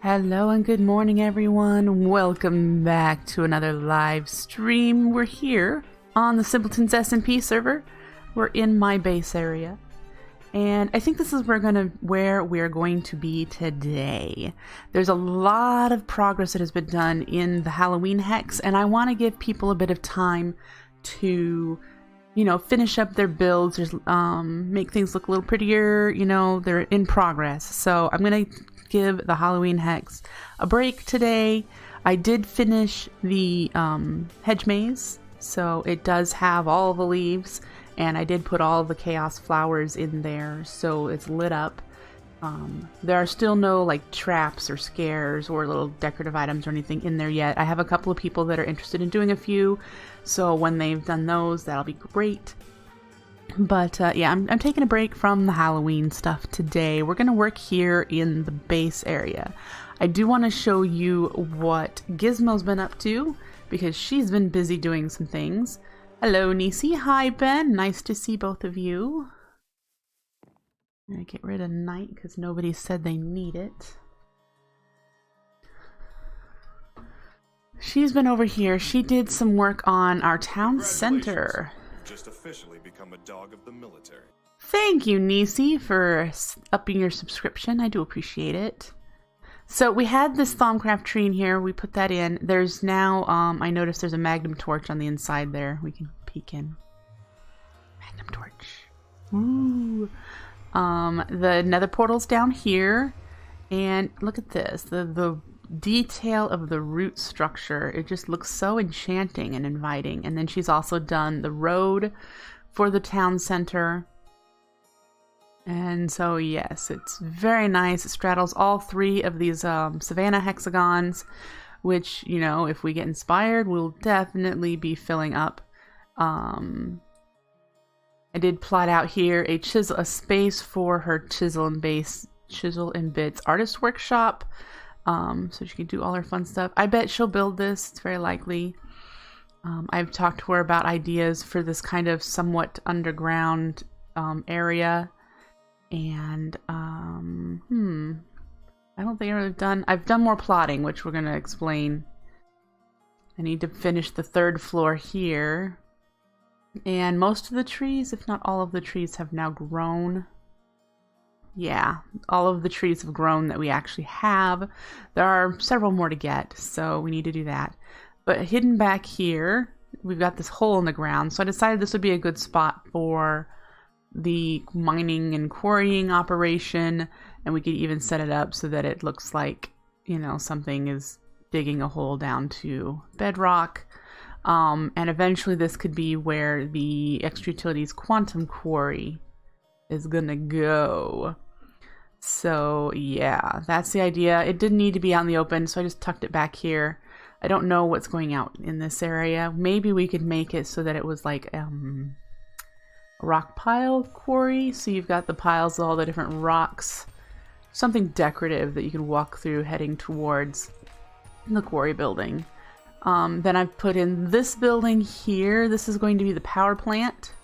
Hello and good morning, everyone. Welcome back to another live stream. We're here on the Simpletons SMP server. We're in my base area, and I think this is where we're going to be today. There's a lot of progress that has been done in the Halloween hex, and I want to give people a bit of time to, finish up their builds, make things look a little prettier. They're in progress. So I'm gonna give the Halloween hex a break today. I did finish the hedge maze, so it does have all the leaves, and I did put all the chaos flowers in there, so it's lit up. There are still no traps or scares or little decorative items or anything in there yet. I have a couple of people that are interested in doing a few, so when they've done those, that'll be great. But yeah, I'm taking a break from the Halloween stuff today. We're going to work here in the base area. I do want to show you what Gizmo's been up to, because she's been busy doing some things. Hello, Nisi. Hi, Ben. Nice to see both of you. I'm going to get rid of night because nobody said they need it. She's been over here. She did some work on our town center. Just officially become a dog of the military. Thank you, Nisi, for upping your subscription. I do appreciate it. So we had this Thaumcraft tree in here. We put that in. There's now, I noticed there's a magnum torch on the inside there. We can peek in. Magnum torch. Ooh. The nether portal's down here. And look at this. The detail of the root structure, it just looks so enchanting and inviting. And then she's also done the road for the town center, and so yes, it's very nice. It straddles all three of these Savannah hexagons, which, if we get inspired, we'll definitely be filling up. I did plot out here a space for her chisel and bits artist workshop, so she can do all her fun stuff. I bet she'll build this. It's very likely. I've talked to her about ideas for this kind of somewhat underground area, and I don't think I've done more plotting, which we're going to explain. I need to finish the third floor here, and most of the trees, if not all of the trees, have now grown. Yeah, all of the trees have grown that we actually have. There are several more to get, so we need to do that. But hidden back here, we've got this hole in the ground, so I decided this would be a good spot for the mining and quarrying operation, and we could even set it up so that it looks like, something is digging a hole down to bedrock. And eventually this could be where the Extra Utilities Quantum Quarry is gonna go. So yeah, that's the idea. It didn't need to be out in the open, so I just tucked it back here. I don't know what's going out in this area. Maybe we could make it so that it was like a rock pile quarry. So you've got the piles of all the different rocks. Something decorative that you can walk through heading towards the quarry building. Then I've put in this building here. This is going to be the power plant.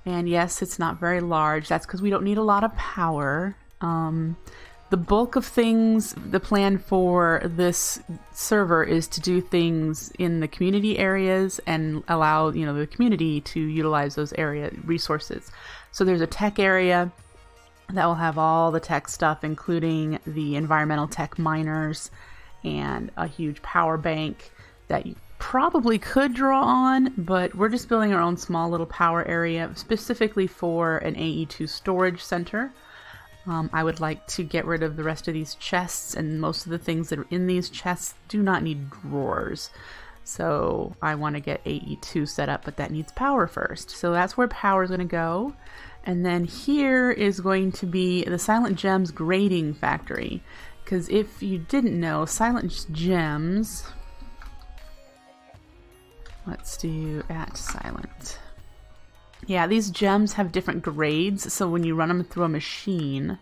And yes, it's not very large. That's because we don't need a lot of power. The bulk of things, the plan for this server is to do things in the community areas and allow, the community to utilize those area resources. So there's a tech area that will have all the tech stuff, including the environmental tech miners and a huge power bank that you probably could draw on, but we're just building our own small little power area specifically for an AE2 storage center. I would like to get rid of the rest of these chests, and most of the things that are in these chests do not need drawers. So I want to get AE2 set up, but that needs power first. So that's where power is going to go. And then here is going to be the Silent Gems grading factory. Because if you didn't know, Silent Gems... Let's do @silent. Yeah, these gems have different grades, so when you run them through a machine,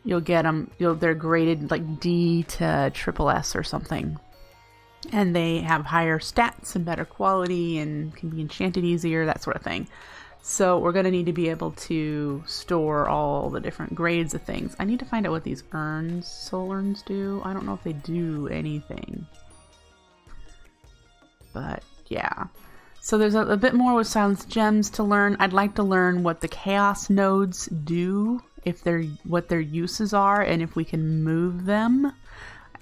you'll get them, they're graded like D to triple S or something. And they have higher stats and better quality and can be enchanted easier, that sort of thing. So we're going to need to be able to store all the different grades of things. I need to find out what these soul urns do. I don't know if they do anything. But yeah. So there's a bit more with Silence Gems to learn. I'd like to learn what the Chaos nodes do, what their uses are, and if we can move them.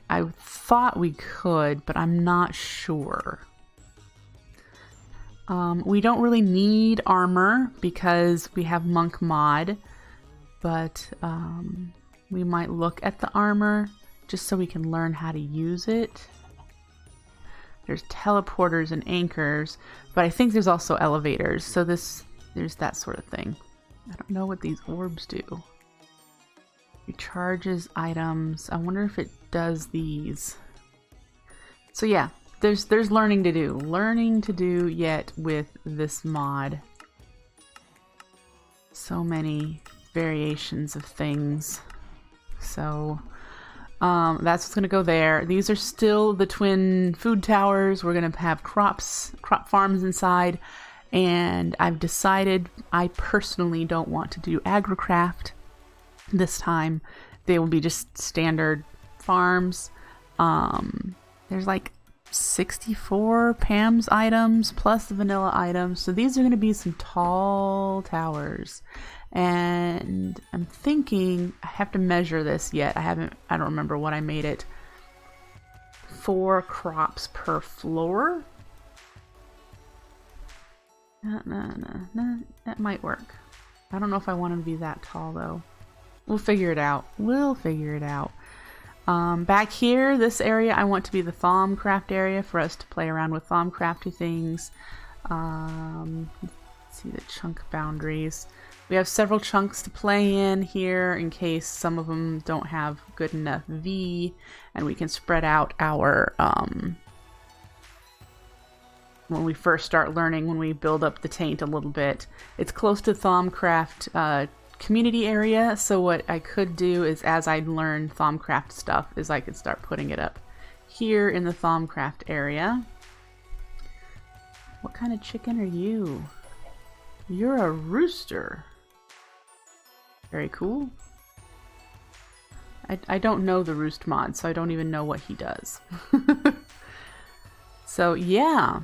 I thought we could, but I'm not sure. We don't really need armor because we have Monk Mod, but we might look at the armor just so we can learn how to use it. There's teleporters and anchors, but I think there's also elevators, so there's that sort of thing. I don't know what these orbs do. Recharges items. I wonder if it does these. So yeah. There's learning to do. Learning to do yet with this mod. So many variations of things. So that's what's going to go there. These are still the twin food towers. We're going to have crop farms inside. And I've decided I personally don't want to do agricraft this time. They will be just standard farms. There's like 64 Pam's items plus the vanilla items, so these are going to be some tall towers, and I'm thinking I have to measure this yet. I don't remember what I made it. 4 crops per floor. That might work. I don't know if I want them to be that tall though. We'll figure it out. Back here, this area, I want to be the Thaumcraft area for us to play around with Thaumcrafty things. Let's see the chunk boundaries. We have several chunks to play in here in case some of them don't have good enough V, and we can spread out our, when we first start learning, when we build up the taint a little bit. It's close to Thaumcraft, community area, so what I could do is, as I learn Thaumcraft stuff, is I could start putting it up here in the Thaumcraft area. What kind of chicken are you? You're a rooster. Very cool. I don't know the roost mod, so I don't even know what he does. So yeah.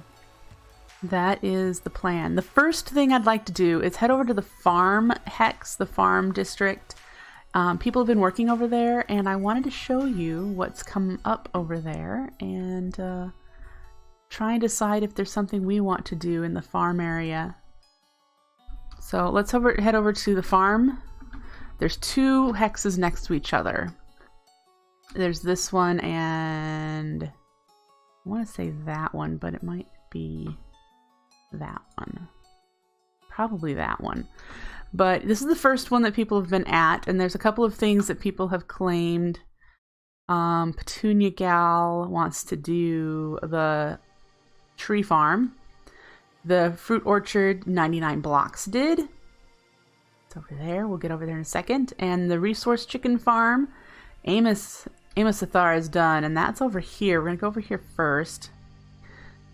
That is the plan. The first thing I'd like to do is head over to the farm hex, the farm district. People have been working over there, and I wanted to show you what's come up over there and try and decide if there's something we want to do in the farm area. So let's head over to the farm. There's 2 hexes next to each other. There's this one and I want to say that one, but it might be that one. Probably that one. But this is the first one that people have been at, and there's a couple of things that people have claimed. Petunia Gal wants to do the tree farm. The fruit orchard 99 blocks did. It's over there. We'll get over there in a second. And the resource chicken farm, Amos Athar is done, and that's over here. We're gonna go over here first.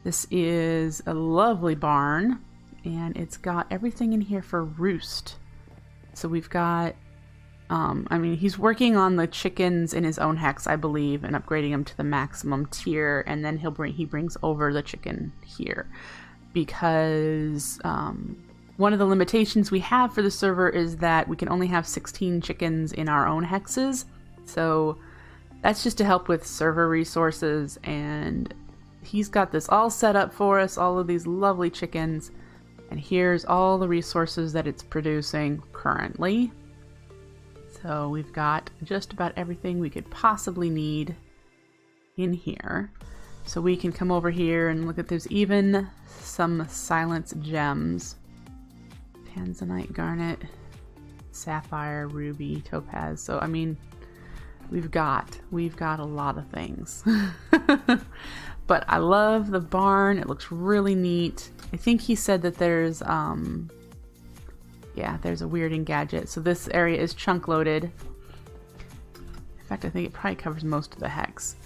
This is a lovely barn, and it's got everything in here for roost. So we've got, I mean, he's working on the chickens in his own hex, I believe, and upgrading them to the maximum tier, and then he brings over the chicken here. Because one of the limitations we have for the server is that we can only have 16 chickens in our own hexes. So that's just to help with server resources, and he's got this all set up for us, all of these lovely chickens, and here's all the resources that it's producing currently. So we've got just about everything we could possibly need in here. So we can come over here and look at, there's even some Silence Gems. Tanzanite, garnet, sapphire, ruby, topaz. So I mean, we've got a lot of things. But I love the barn. It looks really neat. I think he said that there's yeah, there's a weirding gadget. So this area is chunk loaded. In fact, I think it probably covers most of the hex.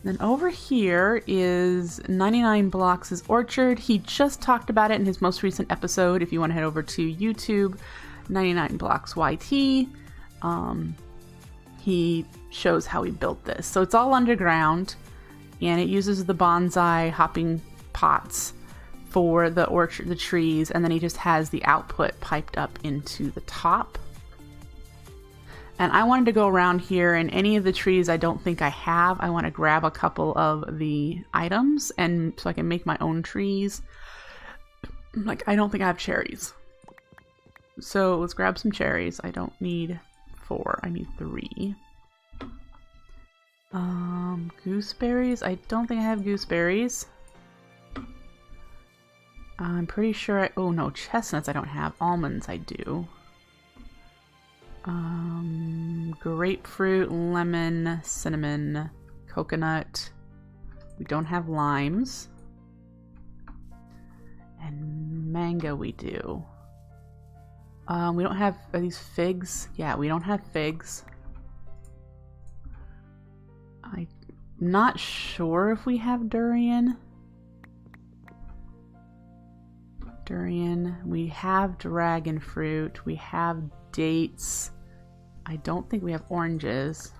Then over here is 99 Blocks' orchard. He just talked about it in his most recent episode. If you want to head over to YouTube, 99 Blocks YT, he shows how he built this. So it's all underground, and it uses the bonsai hopping pots for the orchard, the trees, and then he just has the output piped up into the top. And I wanted to go around here, and any of the trees I don't think I have, I want to grab a couple of the items, and so I can make my own trees. Like, I don't think I have cherries. So let's grab some cherries. I don't need 4, I need 3. Gooseberries, I don't think I have gooseberries. I'm pretty sure oh no, chestnuts I don't have. Almonds I do. Grapefruit, lemon, cinnamon, coconut. We don't have limes. And mango we do. We don't have, are these figs? Yeah, we don't have figs. I'm not sure if we have durian. Durian. We have dragon fruit. We have dates. I don't think we have oranges.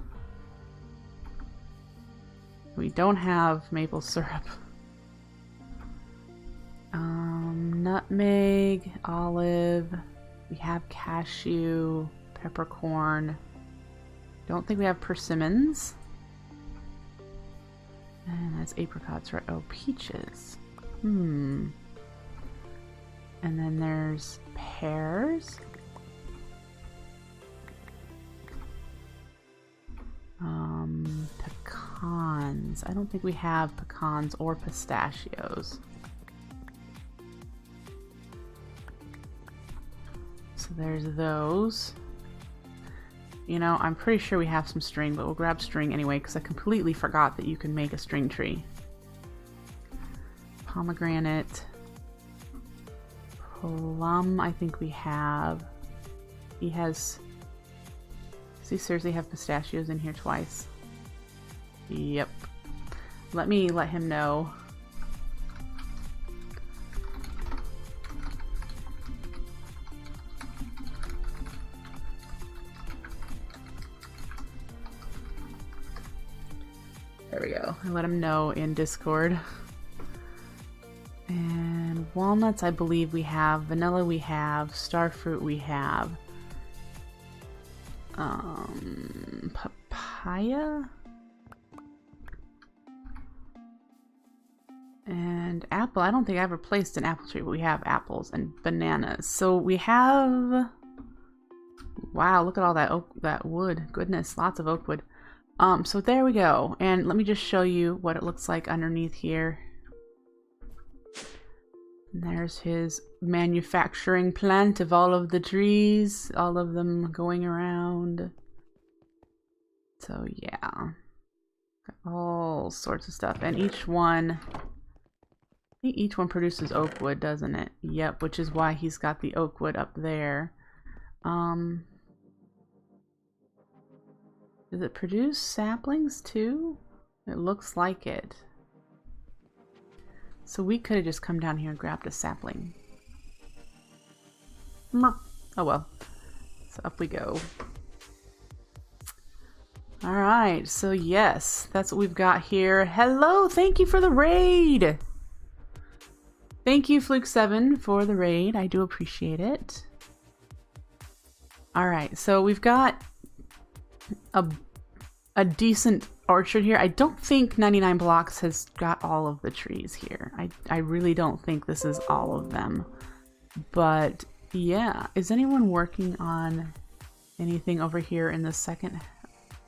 We don't have maple syrup. Nutmeg, olive. We have cashew, peppercorn. Don't think we have persimmons. And that's apricots, right? Oh, peaches. And then there's pears. Pecans. I don't think we have pecans or pistachios. So there's those. You know, I'm pretty sure we have some string, but we'll grab string anyway because I completely forgot that you can make a string tree. Pomegranate. Plum, I think we have. He has... Does he seriously have pistachios in here twice? Yep. Let me let him know. There we go. I let him know in Discord. And walnuts, I believe we have. Vanilla we have. Starfruit we have. Papaya? And apple. I don't think I ever placed an apple tree, but we have apples and bananas. So we have... Wow, look at all that wood. Goodness, lots of oak wood. So there we go. And let me just show you what it looks like underneath here. And there's his manufacturing plant of all of the trees, all of them going around. So yeah, got all sorts of stuff, and each one produces oak wood, doesn't it? Yep, which is why he's got the oak wood up there. Does it produce saplings too? It looks like it. So we could have just come down here and grabbed a sapling. Oh well. So up we go. Alright, so yes, that's what we've got here. Hello, thank you for the raid! Thank you, Fluke7, for the raid. I do appreciate it. Alright, so we've got a decent orchard here. I don't think 99 Blocks has got all of the trees here. I really don't think this is all of them. But yeah, is anyone working on anything over here in the second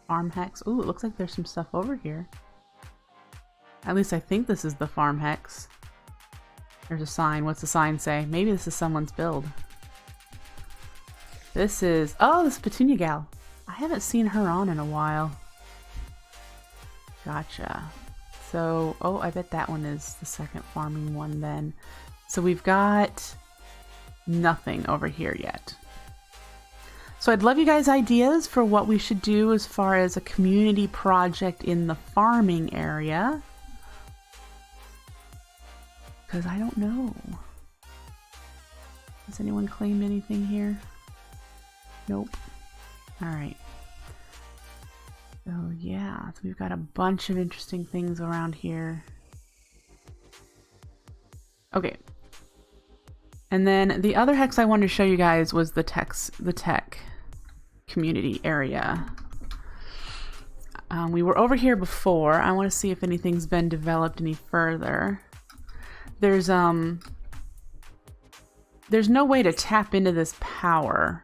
farm hex? Ooh, it looks like there's some stuff over here. At least I think this is the farm hex. There's a sign. What's the sign say? Maybe this is someone's build. This is... Oh, this Petunia gal. I haven't seen her on in a while. Gotcha. So, oh, I bet that one is the second farming one then. So we've got nothing over here yet. So I'd love you guys' ideas for what we should do as far as a community project in the farming area. Because I don't know. Has anyone claimed anything here? Nope. Alright. So yeah, so we've got a bunch of interesting things around here. Okay. And then the other hex I wanted to show you guys was the tech community area. We were over here before. I want to see if anything's been developed any further. There's no way to tap into this power.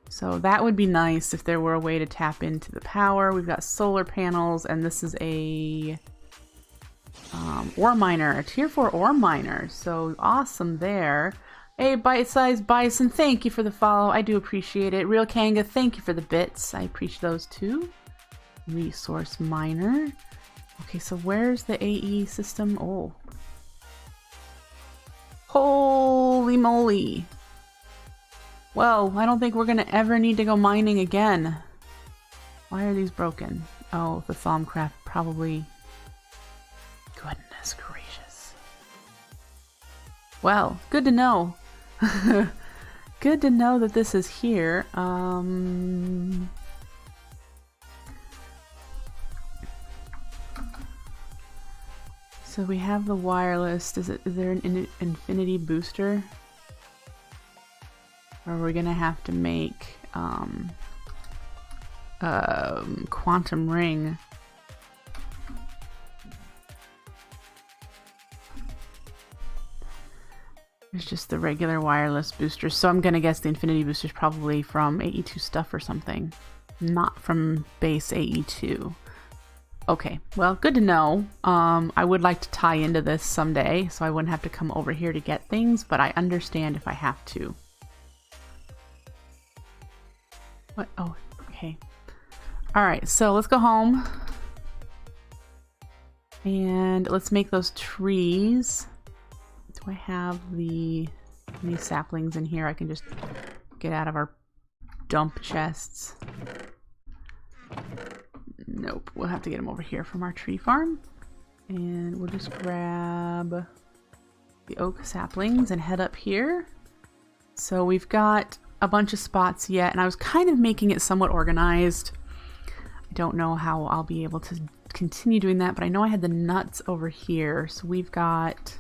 So that would be nice if there were a way to tap into the power. We've got solar panels, and this is a ore miner, a tier 4 ore miner. So awesome there. Hey, bite-sized bison, thank you for the follow. I do appreciate it. Real Kanga, thank you for the bits. I appreciate those too. Resource miner. Okay, so where's the AE system? Oh. Holy moly. Well, I don't think we're gonna ever need to go mining again. Why are these broken? Oh, the Thaumcraft probably... Goodness gracious. Well, good to know. Good to know that this is here. So we have the wireless. Is there an infinity booster? Or are we gonna have to make quantum ring? There's just the regular wireless boosters. So I'm gonna guess the infinity booster is probably from AE2 stuff or something, not from base AE2. Okay, well, good to know. I would like to tie into this someday, so I wouldn't have to come over here to get things, but I understand if I have to. What? Oh, okay. Alright, so let's go home. And let's make those trees. Do I have any saplings in here I can just get out of our dump chests? Nope, we'll have to get them over here from our tree farm. And we'll just grab the oak saplings and head up here. So we've got a bunch of spots yet, and I was kind of making it somewhat organized. I don't know how I'll be able to continue doing that, but I know I had the nuts over here. So we've got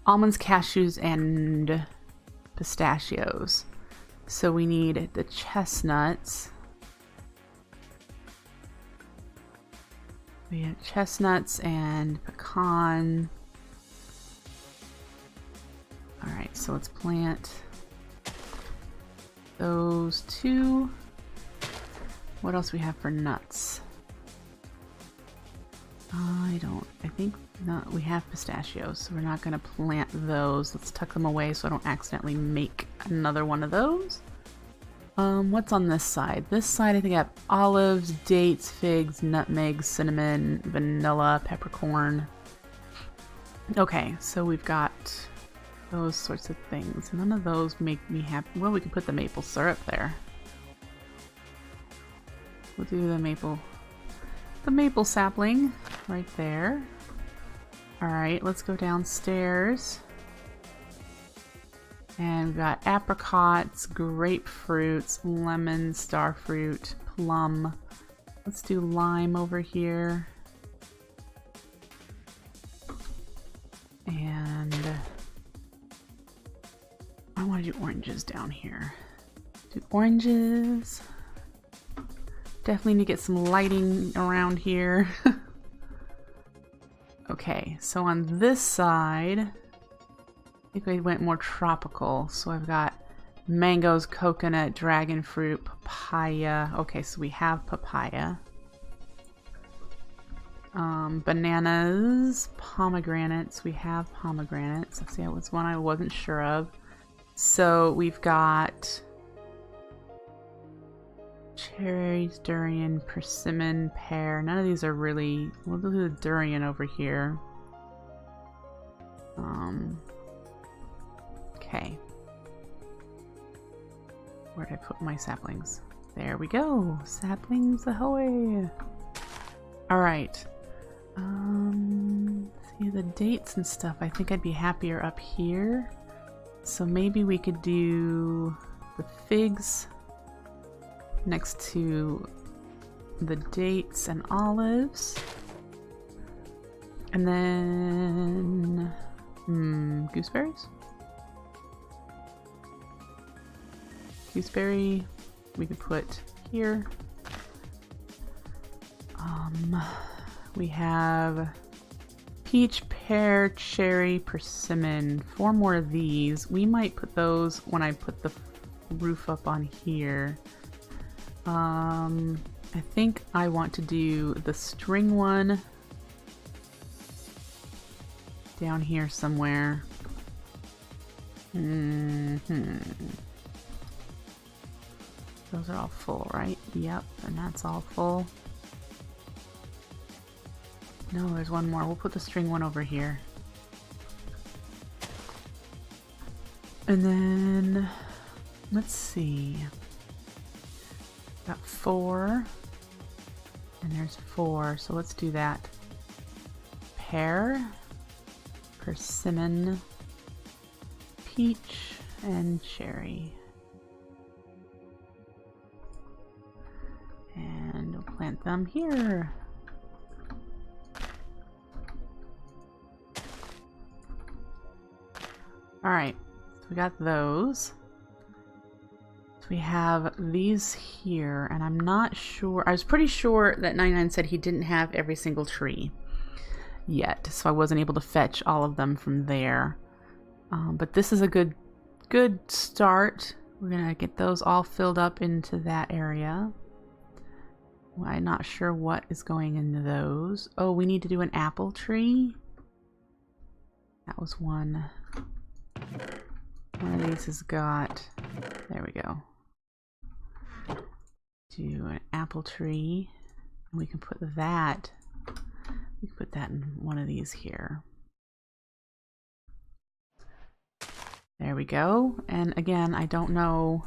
almonds, cashews, and pistachios. So we need the chestnuts. We have chestnuts and pecan. Alright, so let's plant those two. What else we have for nuts? I think not. We have pistachios, so we're not going to plant those. Let's tuck them away so I don't accidentally make another one of those. What's on this side? This side I think I have olives, dates, figs, nutmegs, cinnamon, vanilla, peppercorn. Okay, so we've got those sorts of things. None of those make me happy. Well, we can put the maple syrup there. We'll do the maple sapling right there. Alright, let's go downstairs. And we've got apricots, grapefruits, lemons, starfruit, plum. Let's do lime over here. And I want to do oranges down here. Do oranges. Definitely need to get some lighting around here. Okay, so on this side, I think we went more tropical. So I've got mangoes, coconut, dragon fruit, papaya. Okay, so we have papaya. Bananas, pomegranates. We have pomegranates. Let's see, that was one I wasn't sure of. So we've got cherries, durian, persimmon, pear. None of these are really... We'll do the durian over here. Okay. Where did I put my saplings? There we go. Saplings ahoy! Alright. See the dates and stuff. I think I'd be happier up here. So maybe we could do the figs next to the dates and olives. And then gooseberries? Gooseberry we could put here. We have peach, pear, cherry, persimmon. 4 more of these. We might put those when I put the roof up on here. I think I want to do the string one down here somewhere. Those are all full, right? Yep, and that's all full. No, there's one more. We'll put the string one over here. And then, let's see. Got 4. And there's 4, so let's do that. Pear, persimmon, peach, and cherry. And we'll plant them here. Alright, so we got those. So we have these here, and I'm not sure. I was pretty sure that 99 said he didn't have every single tree yet, so I wasn't able to fetch all of them from there. But this is a good start. We're gonna get those all filled up into that area. Well, I'm not sure what is going into those. Oh, we need to do an apple tree. That was one. One of these has got, there we go. Do an apple tree. And we can put that, we can put that in one of these here. There we go. And again, I don't know.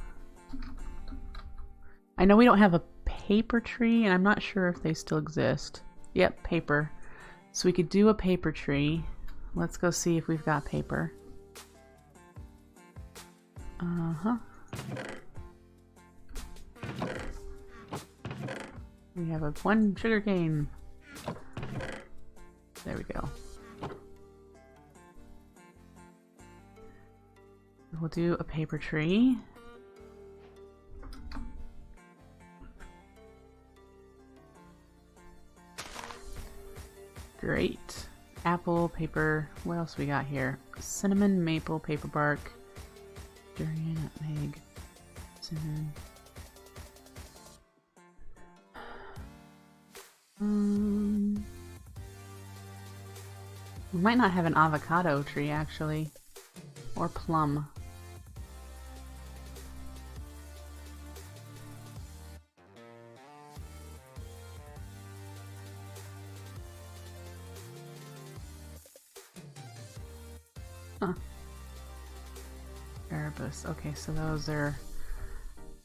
I know we don't have a paper tree, and I'm not sure if they still exist. Yep, paper. So we could do a paper tree. Let's go see if we've got paper. We have one sugar cane. There we go. We'll do a paper tree. Great. Apple, paper. What else we got here? Cinnamon, maple, paper bark, durian, nutmeg, cinnamon. We might not have an avocado tree actually, or plum. Huh. Erebus. Okay, so those are...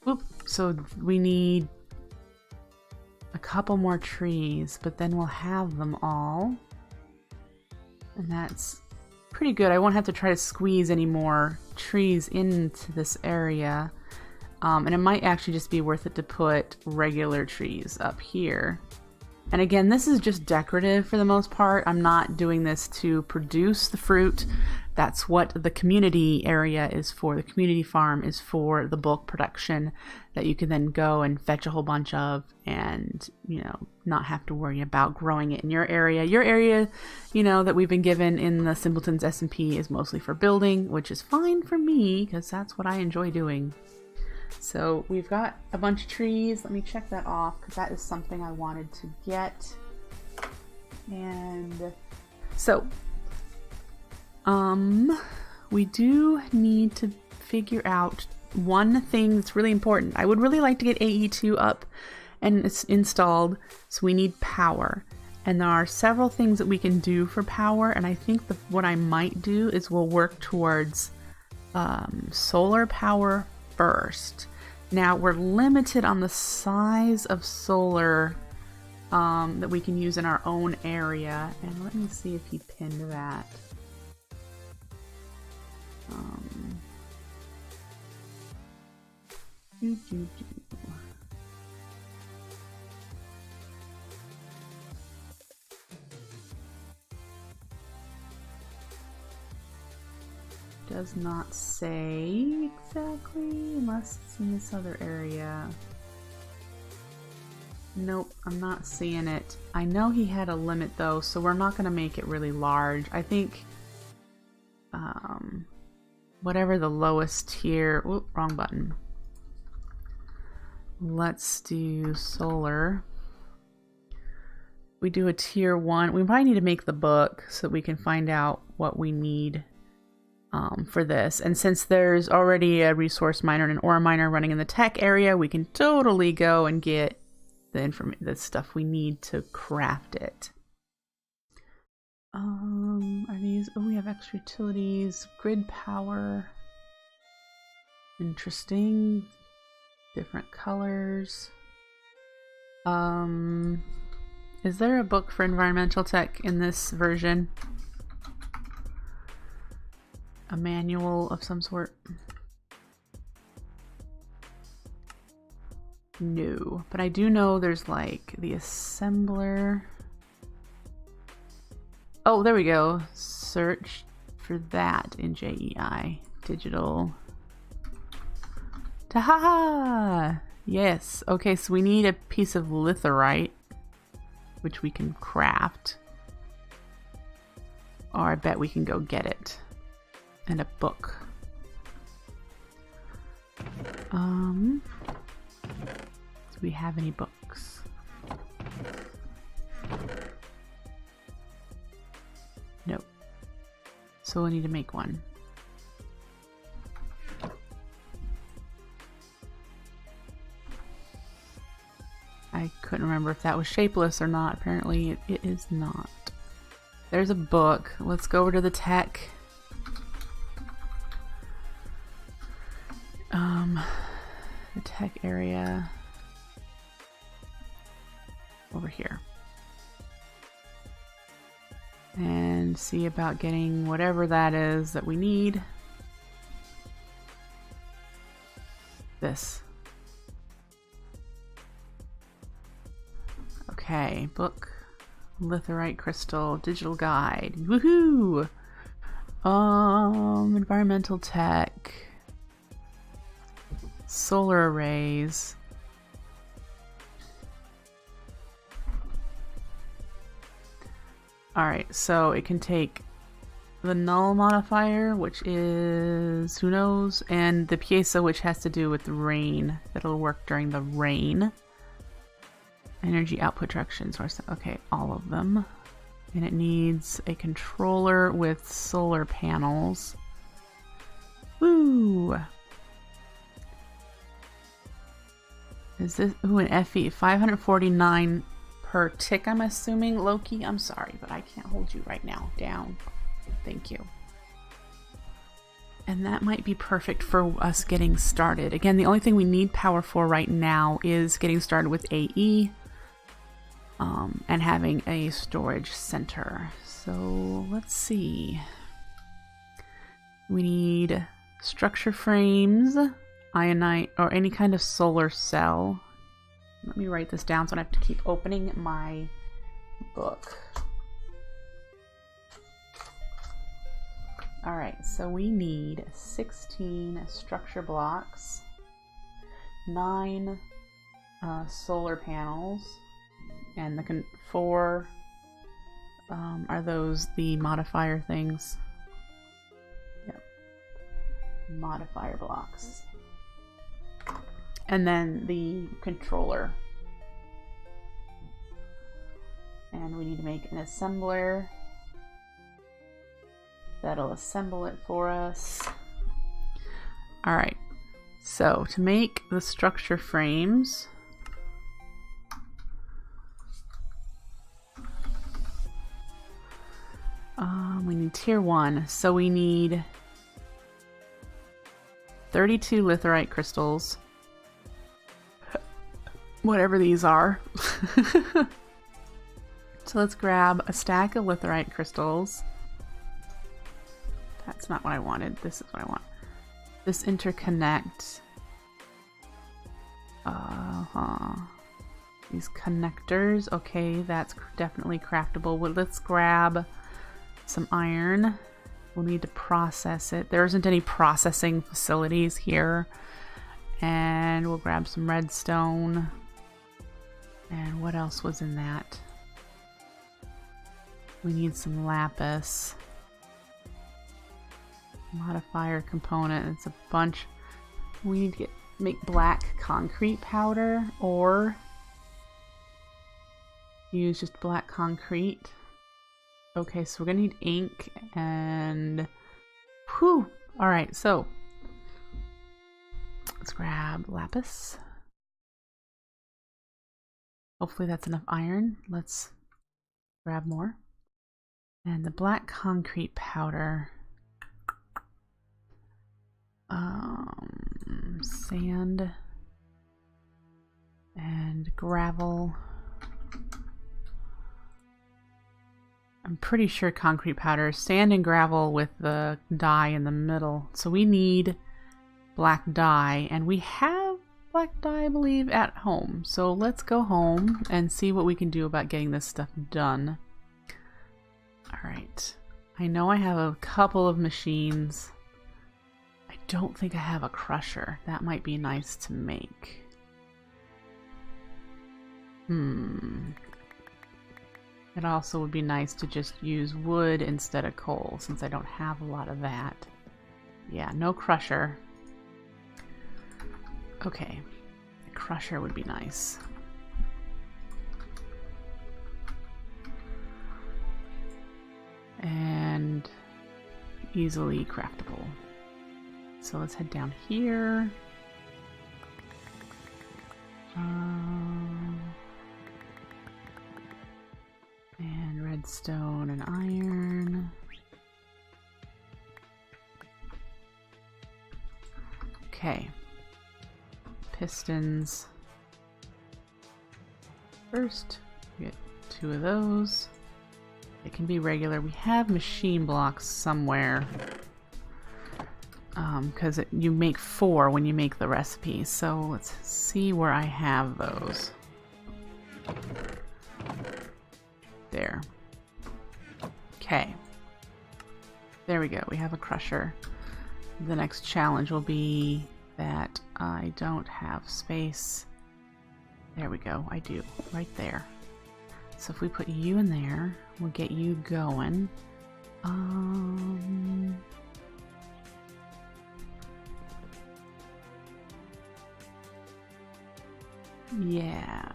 Oop, so we need a couple more trees, but then we'll have them all. And that's pretty good. I won't have to try to squeeze any more trees into this area. And it might actually just be worth it to put regular trees up here. And again, this is just decorative for the most part. I'm not doing this to produce the fruit. That's what the community area is for. The community farm is for the bulk production that you can then go and fetch a whole bunch of and, you know, not have to worry about growing it in your area. Your area, you know, that we've been given in the Simpletons SMP is mostly for building, which is fine for me because that's what I enjoy doing. So we've got a bunch of trees. Let me check that off because that is something I wanted to get. And so we do need to figure out one thing that's really important. I would really like to get AE2 up and it's installed, so we need power. And there are several things that we can do for power, and I think what I might do is we'll work towards solar power first. Now we're limited on the size of solar that we can use in our own area. And let me see if he pinned that. Does not say exactly, unless it's in this other area. Nope, I'm not seeing it. I know he had a limit though, so we're not going to make it really large. I think whatever the lowest tier... Oop, wrong button. Let's do solar. We do a tier 1. We probably need to make the book so that we can find out what we need for this. And since there's already a resource miner and an ore miner running in the tech area, we can totally go and get the stuff we need to craft it. Are these... Oh, we have extra utilities. Grid power. Interesting. Different colors. Is there a book for environmental tech in this version? A manual of some sort? No, but I do know there's like the assembler. Oh, there we go. Search for that in JEI. Digital. Taha! Yes. Okay, so we need a piece of litherite, which we can craft. Or I bet we can go get it. And a book. Do we have any books? Nope. So we'll need to make one. I couldn't remember if that was shapeless or not. Apparently it is not. There's a book. Let's go over to the tech. The tech area over here. And see about getting whatever that is that we need. This. Okay, book, litherite crystal, digital guide. Woohoo! Environmental tech. Solar arrays. Alright, so it can take the null modifier, which is who knows, and the piezo, which has to do with rain. That'll work during the rain. Energy output direction source. Okay, all of them. And it needs a controller with solar panels. Woo! Is this... Ooh, an FE. 549 per tick, I'm assuming. Loki, I'm sorry, but I can't hold you right now. Down. Thank you. And that might be perfect for us getting started. Again, the only thing we need power for right now is getting started with AE. And having a storage center. So let's see. We need structure frames, ionite, or any kind of solar cell. Let me write this down so I don't have to keep opening my book. Alright, so we need 16 structure blocks, 9 solar panels, and the 4 are those the modifier things? Yep. Modifier blocks. And then the controller. And we need to make an assembler that'll assemble it for us. Alright, so to make the structure frames, we need tier 1, so we need 32 litherite crystals, whatever these are. So let's grab a stack of litherite crystals. That's not what I wanted. This is what I want. This interconnect. These connectors. Okay, that's definitely craftable. Well, let's grab some iron. We'll need to process it. There isn't any processing facilities here. And we'll grab some redstone. And what else was in that? We need some lapis. Modifier component. It's a bunch. We need to make black concrete powder or use just black concrete. Okay, so we're gonna need ink and whew. Alright, so let's grab lapis. Hopefully that's enough iron. Let's grab more. And the black concrete powder. Sand and gravel. I'm pretty sure concrete powder is sand and gravel with the dye in the middle. So we need black dye, and we have black dye, I believe, at home. So let's go home and see what we can do about getting this stuff done. Alright. I know I have a couple of machines. I don't think I have a crusher. That might be nice to make. It also would be nice to just use wood instead of coal, since I don't have a lot of that. Yeah, no crusher. Okay. A crusher would be nice. And easily craftable. So let's head down here. And redstone and iron. Okay. Pistons. First, we get 2 of those. It can be regular. We have machine blocks somewhere. Because you make 4 when you make the recipe. So let's see where I have those. There. Okay. There we go. We have a crusher. The next challenge will be that I don't have space. There we go. I do. Right there. So if we put you in there, we'll get you going. Yeah.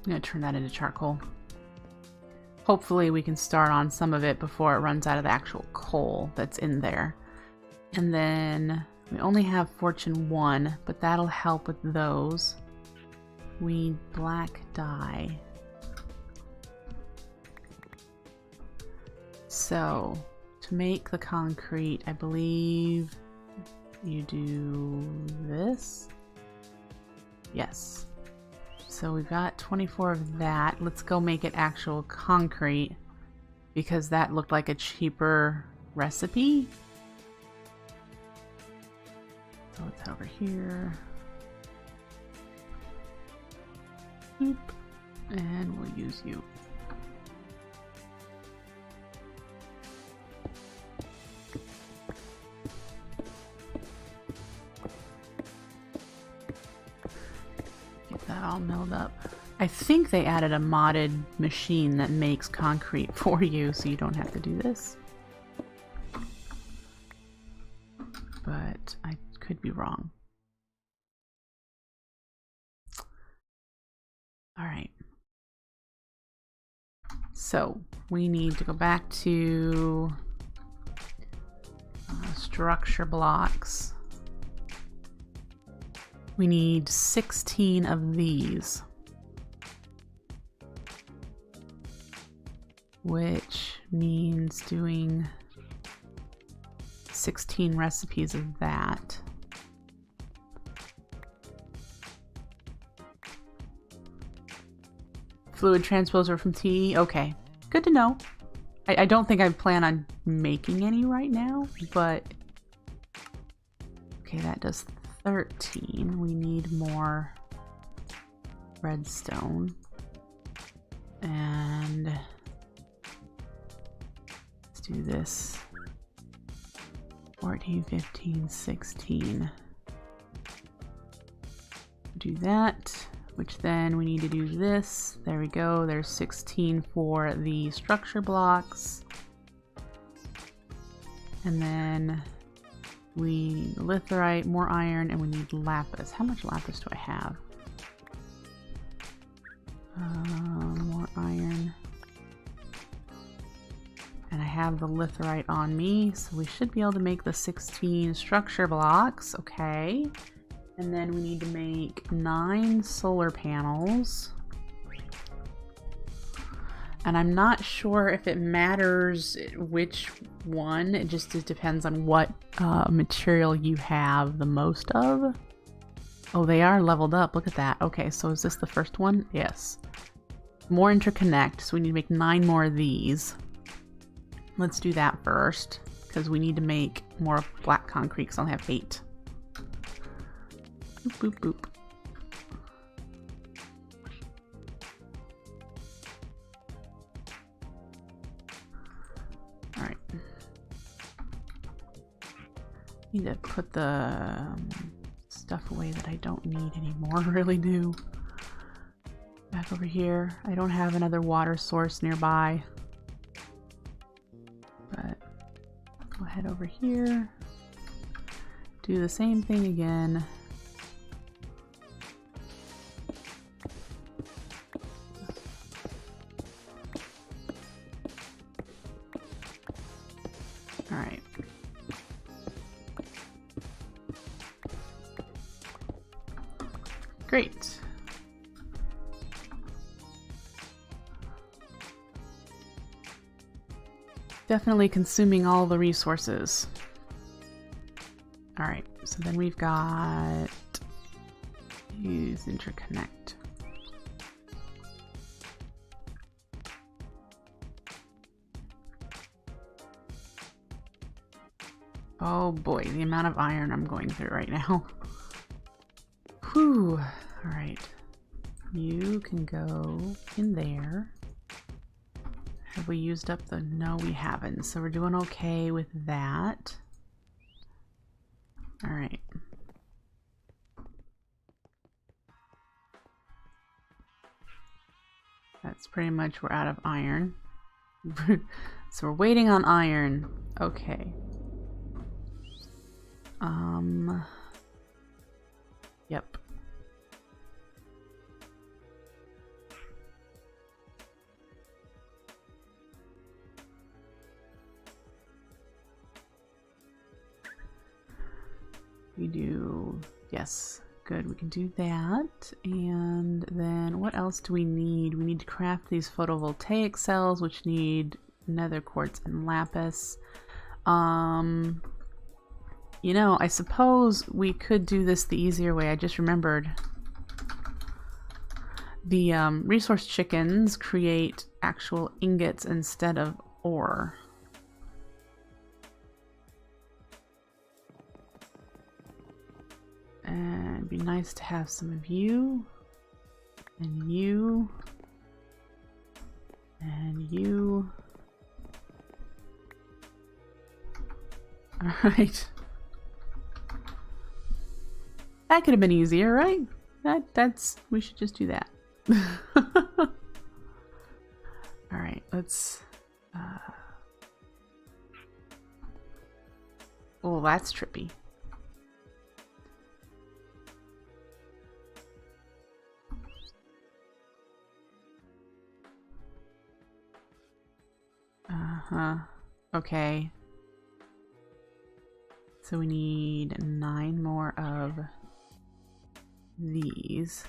I'm going to turn that into charcoal. Hopefully we can start on some of it before it runs out of the actual coal that's in there. And then we only have Fortune 1, but that'll help with those. We need black dye. So, to make the concrete, I believe you do this. Yes. So we've got 24 of that. Let's go make it actual concrete, because that looked like a cheaper recipe. So let's head over here. Boop. And we'll use you. Get that all milled up. I think they added a modded machine that makes concrete for you, so you don't have to do this. But I could be wrong. Alright. So, we need to go back to structure blocks. We need 16 of these, which means doing 16 recipes of that. Fluid transposer from tea. Okay, good to know. I don't think I plan on making any right now, but okay, that does 13. We need more redstone. And let's do this. 14, 15, 16. Do that, which then we need to do this. There we go. There's 16 for the structure blocks. And then we need litherite, more iron, and we need lapis. How much lapis do I have? More iron. And I have the litherite on me, so we should be able to make the 16 structure blocks. Okay. And then we need to make 9 solar panels. And I'm not sure if it matters which one. It just depends on what material you have the most of. Oh, they are leveled up. Look at that. Okay, so is this the first one? Yes. More interconnect. So we need to make 9 more of these. Let's do that first, because we need to make more black concrete, because I'll have 8. Boop, boop, boop. Alright. Need to put the stuff away that I don't need anymore, really do. Back over here. I don't have another water source nearby. But go ahead over here. Do the same thing again. Alright. Great. Definitely consuming all the resources. Alright, so then we've got use interconnect. Oh boy, the amount of iron I'm going through right now. Whew. Alright. You can go in there. Have we used up the... No, we haven't. So we're doing okay with that. Alright. That's pretty much... We're out of iron. So we're waiting on iron. Okay. Yep. We do, yes, good, we can do that. And then what else do we need? We need to craft these photovoltaic cells, which need nether quartz and lapis. You know, I suppose we could do this the easier way. I just remembered. The resource chickens create actual ingots instead of ore. And it'd be nice to have some of you, and you, and you. All right. That could have been easier, right? We should just do that. All right, let's. Oh, that's trippy. Okay. So we need 9 more of these.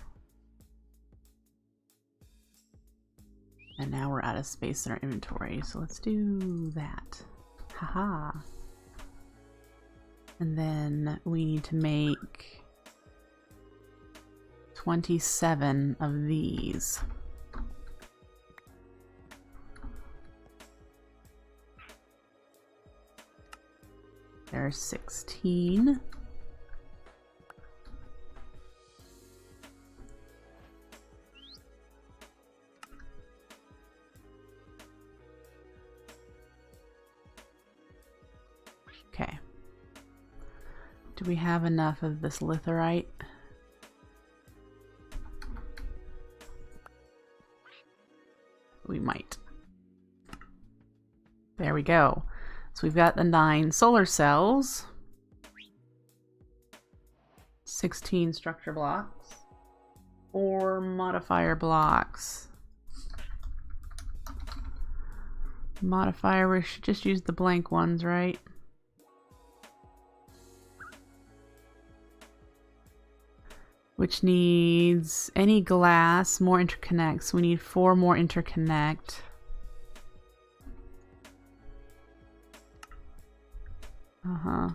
And now we're out of space in our inventory, so let's do that. Haha. And then we need to make 27 of these. There's 16. Okay. Do we have enough of this litherite? We might. There we go. So we've got the 9 solar cells, 16 structure blocks, 4 modifier blocks. Modifier, we should just use the blank ones, right? Which needs any glass, more interconnects. We need 4 more interconnect. Uh-huh.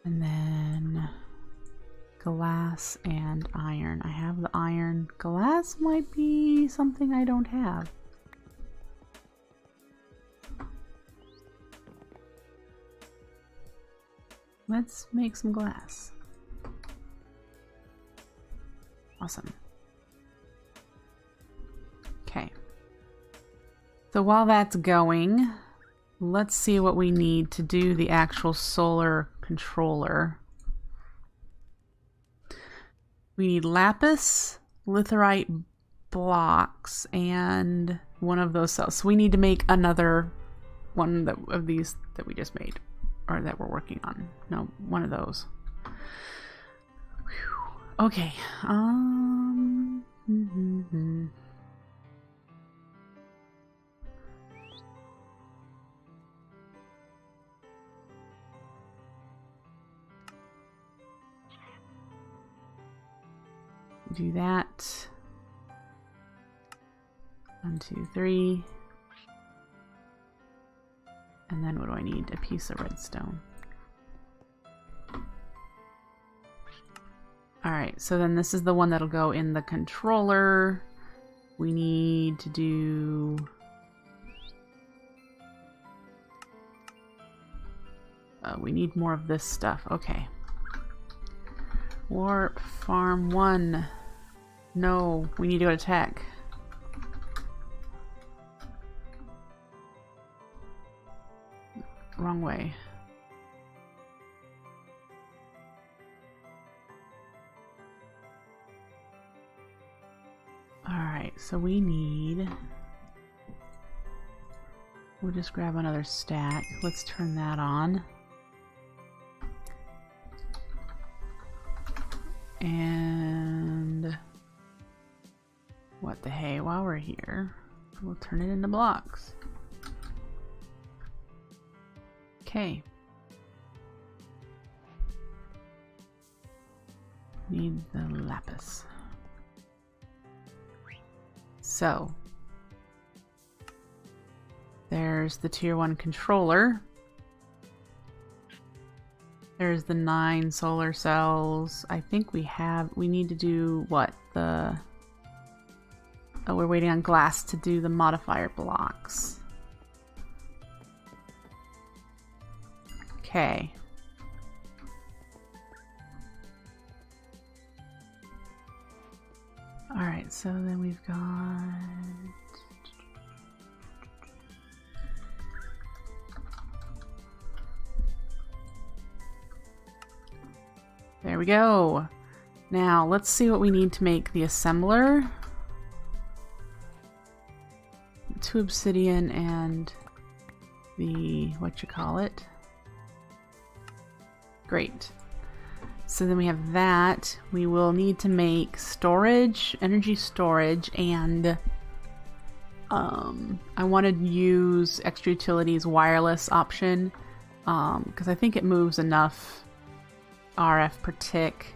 And then glass and iron. I have the iron. Glass might be something I don't have. Let's make some glass. Awesome. Okay. So while that's going, let's see what we need to do the actual solar controller. We need lapis, litherite blocks, and one of those cells. So we need to make another one of these that we just made. Or that we're working on. No, one of those. Whew. Okay. Do that. 1, 2, 3. And then what do I need? A piece of redstone. Alright, so then this is the one that'll go in the controller. We need to do... we need more of this stuff. Okay. Warp farm 1. No, we need to go to tech. Wrong way. Alright, so we need... We'll just grab another stack. Let's turn that on. And... what the hey, while we're here, we'll turn it into blocks. Okay. Need the lapis. So, there's the tier 1 controller. There's the 9 solar cells. I think we need to do what? Oh, we're waiting on glass to do the modifier blocks. Okay. Alright, so then we've got... There we go. Now, let's see what we need to make the assembler. 2 obsidian and the... whatchamacallit? Great. So then we have that. We will need to make storage, energy storage, and I want to use extra utilities wireless option because I think it moves enough RF per tick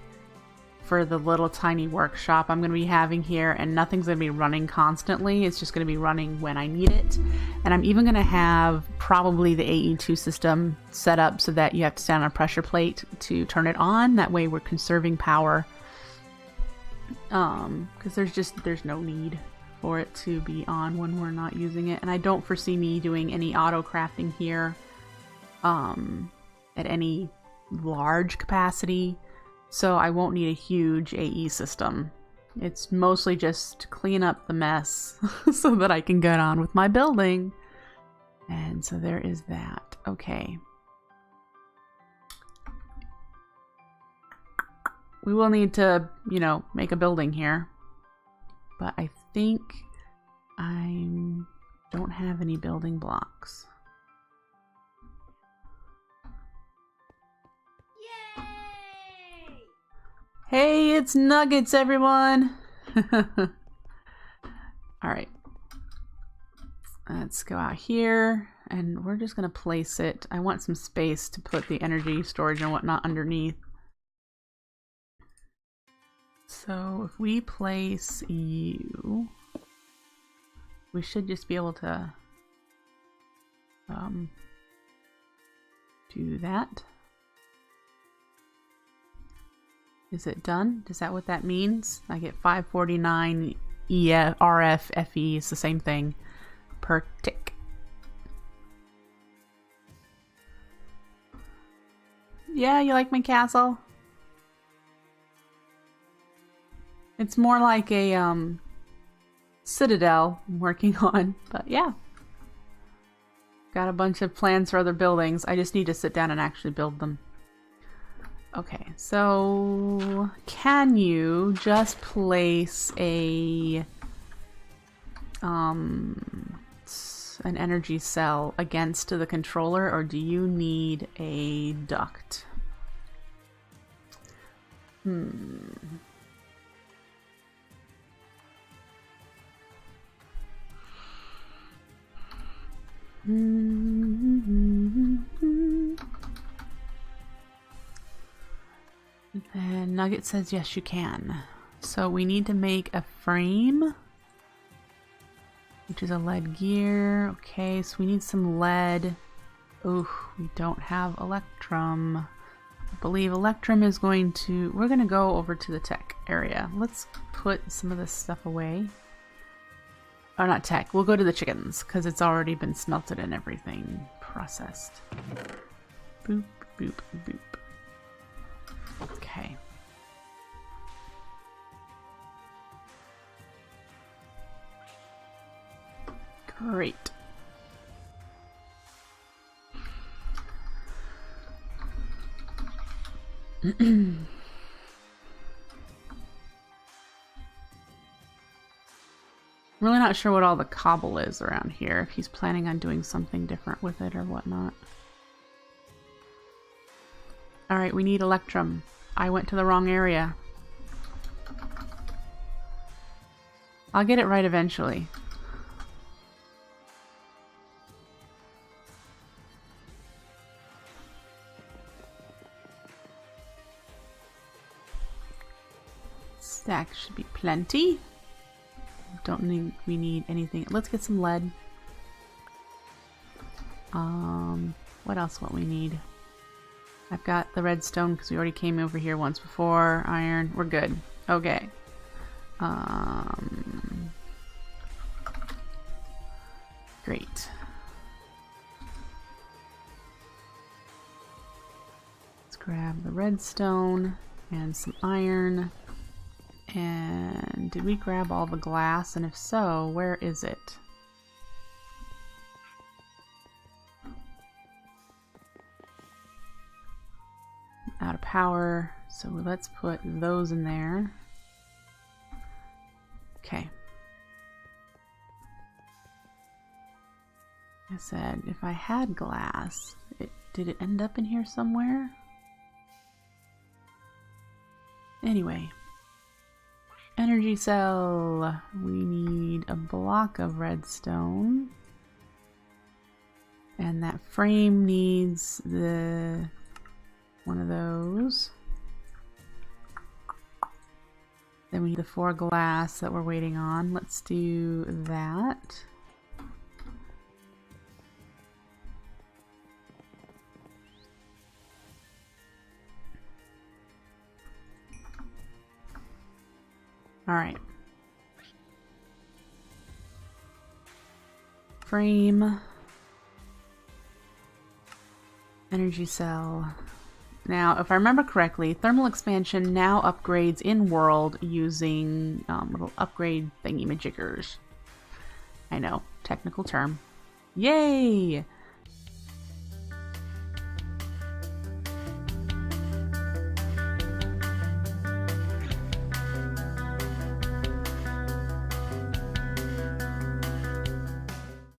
for the little tiny workshop I'm going to be having here, and nothing's going to be running constantly. It's just going to be running when I need it. And I'm even going to have probably the AE2 system set up so that you have to stand on a pressure plate to turn it on. That way we're conserving power because there's no need for it to be on when we're not using it. And I don't foresee me doing any auto crafting here at any large capacity, so I won't need a huge AE system. It's mostly just to clean up the mess so that I can get on with my building. And so there is that. Okay. We will need to, you know, make a building here. But I think I don't have any building blocks. Yay! Hey, it's Nuggets, everyone! Alright. Let's go out here, and we're just going to place it. I want some space to put the energy storage and whatnot underneath. So if we place you, we should just be able to do that. Is it done? Is that what that means? I get 549 RF FE. It's the same thing per tick. Yeah, you like my castle? It's more like a citadel I'm working on, but yeah. Got a bunch of plans for other buildings. I just need to sit down and actually build them. Okay, so can you just place an energy cell against the controller, or do you need a duct? And Nugget says yes, you can. So we need to make a frame, which is a lead gear. Okay, so we need some lead. Ooh, we don't have Electrum. I believe Electrum is going to... We're going to go over to the tech area. Let's put some of this stuff away. Or not tech. We'll go to the chickens, because it's already been smelted and everything processed. Boop, boop, boop. Okay. Great. I'm really not sure what all the cobble is around here, if he's planning on doing something different with it or whatnot. Alright, we need Electrum. I went to the wrong area. I'll get it right eventually. Stack should be plenty. Don't think we need anything. Let's get some lead. What else what we need? I've got the redstone because we already came over here once before. Iron, we're good. Okay. Great. Let's grab the redstone and some iron. And did we grab all the glass? And if so, where is it? Out of power, so let's put those in there. Okay. I said if I had glass, did it end up in here somewhere? Anyway. Energy cell. We need a block of redstone. And that frame needs one of those. Then we need the 4 glass that we're waiting on. Let's do that. All right. Frame. Energy cell. Now, if I remember correctly, thermal expansion now upgrades in world using little upgrade thingy-majiggers. I know, technical term. Yay!